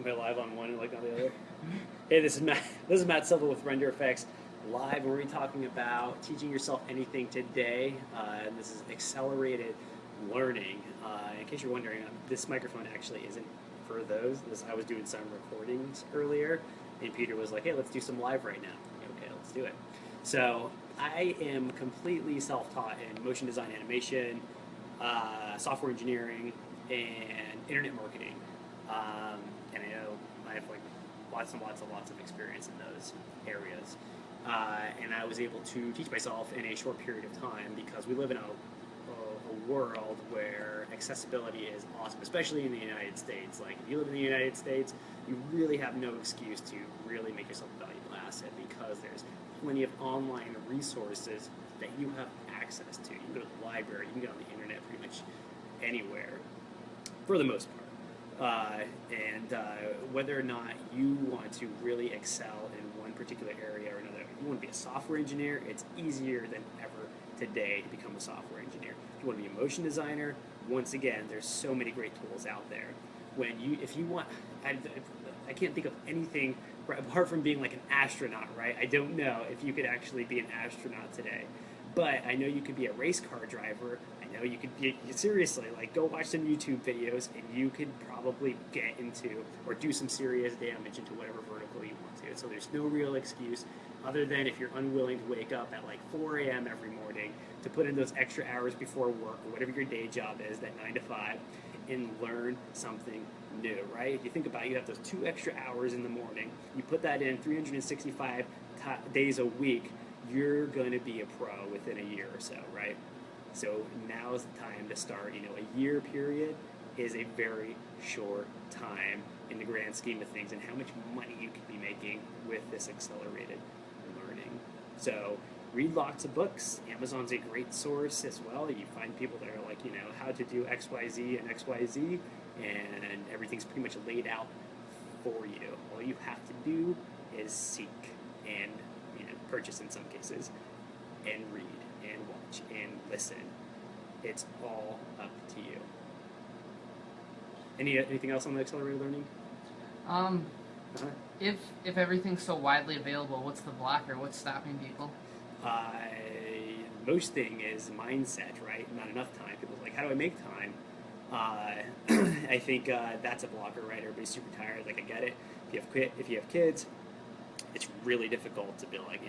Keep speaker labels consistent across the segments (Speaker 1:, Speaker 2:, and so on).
Speaker 1: Am I live on one and like on the other? Hey, this is Matt. This is Matt Silva with RendrFX live, and we're going to be talking about teaching yourself anything today. And this is accelerated learning. In case you're wondering, this microphone actually isn't for those. I was doing some recordings earlier, and Peter was like, "Hey, let's do some live right now." Okay, let's do it. So I am completely self-taught in motion design, animation, software engineering, and internet marketing. And I know I have like lots of experience in those areas. And I was able to teach myself in a short period of time because we live in a world where accessibility is awesome, especially in the United States. Like if you live in the United States, you really have no excuse to really make yourself a valuable asset because there's plenty of online resources that you have access to. You can go to the library, you can get on the internet pretty much anywhere, for the most part. Whether or not you want to really excel in one particular area or another, if you want to be a software engineer, it's easier than ever today to become a software engineer. If you want to be a motion designer, once again, there's so many great tools out there. If you want, I can't think of anything apart from being like an astronaut, right? I don't know if you could actually be an astronaut today. But I know you could be a race car driver. I know you could be, seriously, like go watch some YouTube videos and you could probably get into or do some serious damage into whatever vertical you want to. So there's no real excuse other than if you're unwilling to wake up at like 4 a.m. every morning to put in those extra hours before work or whatever your day job is, that 9 to 5, and learn something new, right? If you think about it, you have those 2 extra hours in the morning, you put that in 365 days a week, you're going to be a pro within a year or so, right? So now's the time to start. A year period is a very short time in the grand scheme of things and how much money you could be making with this accelerated learning. So read lots of books. Amazon's a great source as well. You find people that are like, how to do XYZ and XYZ, and everything's pretty much laid out for you. All you have to do is seek and purchase in some cases, and read, and watch, and listen. It's all up to you. Anything else on the accelerated learning?
Speaker 2: If everything's so widely available, what's the blocker? What's stopping people?
Speaker 1: Most thing is mindset, right? Not enough time. People are like, how do I make time? I think that's a blocker, right? Everybody's super tired. Like, I get it. If you have kids, it's really difficult to be like,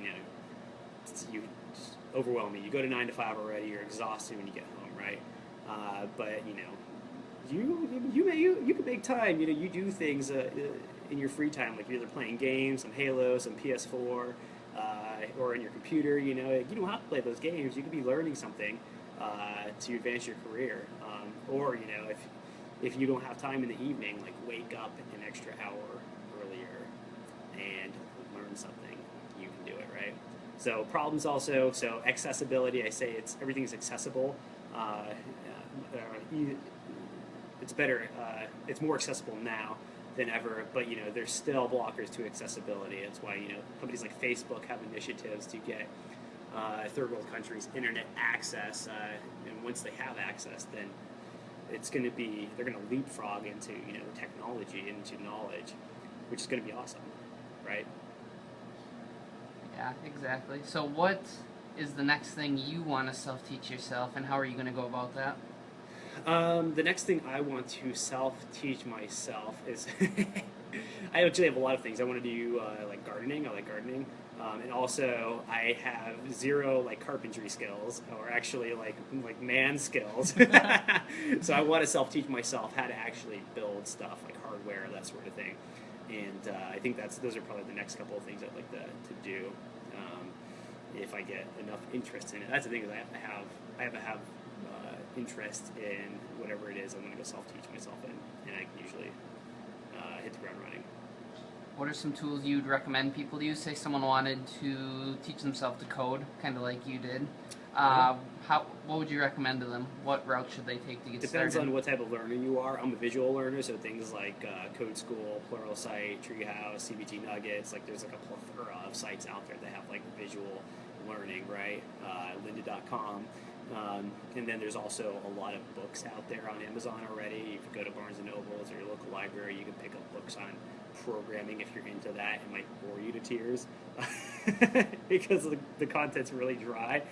Speaker 1: you just overwhelming. You go to 9 to 5 already, you're exhausted when you get home, right? But you can make time. You do things in your free time, like you're either playing games, some Halo, some PS4, or in your computer. You don't have to play those games. You could be learning something to advance your career, or if you don't have time in the evening, like wake up an extra hour earlier and learn something. You can do it, right? So problems also. So accessibility. I say everything's accessible. It's better. It's more accessible now than ever. But there's still blockers to accessibility. That's why companies like Facebook have initiatives to get third world countries internet access. And once they have access, then they're going to leapfrog into technology, into knowledge, which is going to be awesome, right?
Speaker 2: Yeah, exactly. So what is the next thing you want to self-teach yourself, and how are you going to go about that?
Speaker 1: The next thing I want to self-teach myself is I actually have a lot of things. I want to do like gardening. I like gardening. And also I have zero like carpentry skills, or actually like man skills. So I want to self-teach myself how to actually build stuff like hardware, that sort of thing. And I think those are probably the next couple of things I'd like to do if I get enough interest in it. That's the thing, is I have to have interest in whatever it is I'm going to go self-teach myself in, and I can usually hit the ground running.
Speaker 2: What are some tools you'd recommend people to use? Say someone wanted to teach themselves to code, kind of like you did. What would you recommend to them? What route should they take to get started?
Speaker 1: Depends on what type of learner you are. I'm a visual learner, so things like Code School, Pluralsight, Treehouse, CBT Nuggets, like there's like a plethora of sites out there that have like visual learning, right? Lynda.com. And then there's also a lot of books out there on Amazon already. You can go to Barnes and Nobles or your local library. You can pick up books on programming if you're into that. It might bore you to tears because the content's really dry.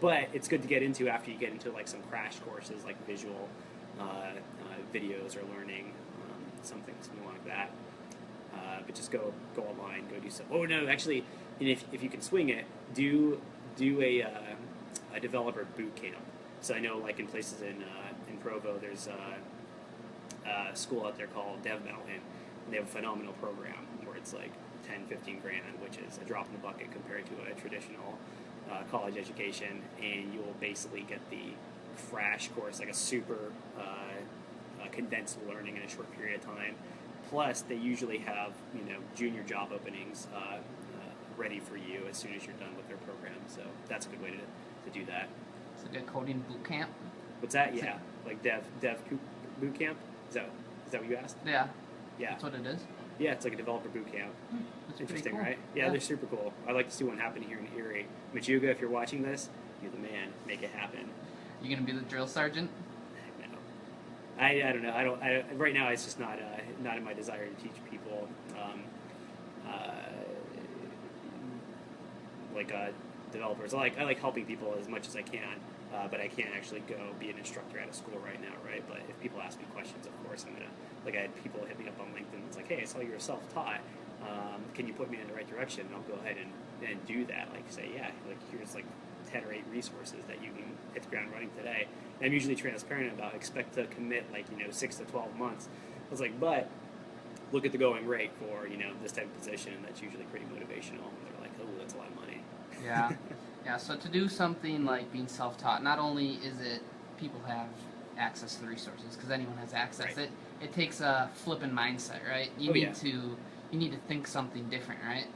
Speaker 1: But it's good to get into after you get into like some crash courses, like visual videos or learning something like that. But just go online, go do some. Oh no, actually, and if you can swing it, do a developer boot camp. So I know, like in places in Provo, there's a school out there called Dev Mountain, and they have a phenomenal program where it's like 10, 15 grand, which is a drop in the bucket compared to a traditional college education, and you'll basically get the crash course, like a super condensed learning in a short period of time. Plus, they usually have junior job openings ready for you as soon as you're done with their program. So that's a good way to do that.
Speaker 2: It's like a coding boot camp.
Speaker 1: What's that? Yeah, like dev boot camp. Is that what you asked?
Speaker 2: Yeah.
Speaker 1: Yeah.
Speaker 2: That's what it is.
Speaker 1: Yeah, it's like a developer boot camp.
Speaker 2: That's
Speaker 1: Interesting,
Speaker 2: cool.
Speaker 1: right? Yeah, they're super cool. I'd like to see one happen here in Erie. Machuga, if you're watching this, you're the man. Make it happen.
Speaker 2: You gonna be the drill sergeant?
Speaker 1: No, I don't know. I right now it's just not in my desire to teach people. Developers. I like helping people as much as I can, but I can't actually go be an instructor at a school right now, right? But if people ask me questions, of course I'm gonna. Like I had people hit me up on LinkedIn. It's like, hey, I saw you were self-taught. Can you put me in the right direction? And I'll go ahead and do that. Like say, yeah, like here's like 10 or 8 resources that you can hit the ground running today. And I'm usually transparent about expect to commit 6 to 12 months. I was like, but look at the going rate for this type of position. That's usually pretty motivational. And they're like, oh, that's a lot of money.
Speaker 2: Yeah. Yeah, so to do something like being self-taught, not only is it people have access to the resources, because anyone has access,
Speaker 1: Right.
Speaker 2: it takes a flipping mindset, right? You need to think something different, right?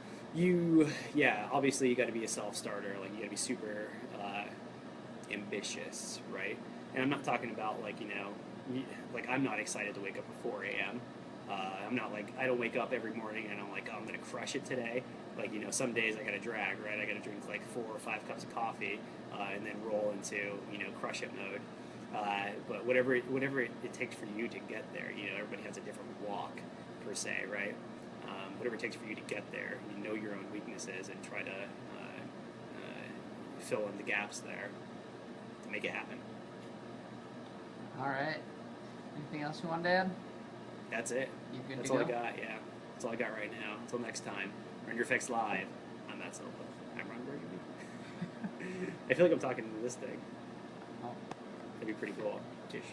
Speaker 1: Obviously you got to be a self-starter. Like you got to be super ambitious, right? And I'm not talking about I'm not excited to wake up at 4 a.m. I'm not I don't wake up every morning and I'm like, oh, I'm gonna crush it today. Some days I gotta drag, right? I gotta drink 4 or 5 cups of coffee and then roll into crush it mode. But whatever it takes for you to get there, everybody has a different walk per se, right? Whatever it takes for you to get there, you know your own weaknesses and try to fill in the gaps there to make it happen.
Speaker 2: All right. Anything else you want to add?
Speaker 1: That's it.
Speaker 2: You good
Speaker 1: That's
Speaker 2: to
Speaker 1: all
Speaker 2: go?
Speaker 1: I got. Yeah, that's all I got right now. Until next time, RendrFX Live. I'm Matt Silva. I'm Ron Burgundy. I feel like I'm talking to this thing.
Speaker 2: Oh.
Speaker 1: That'd be pretty cool. Just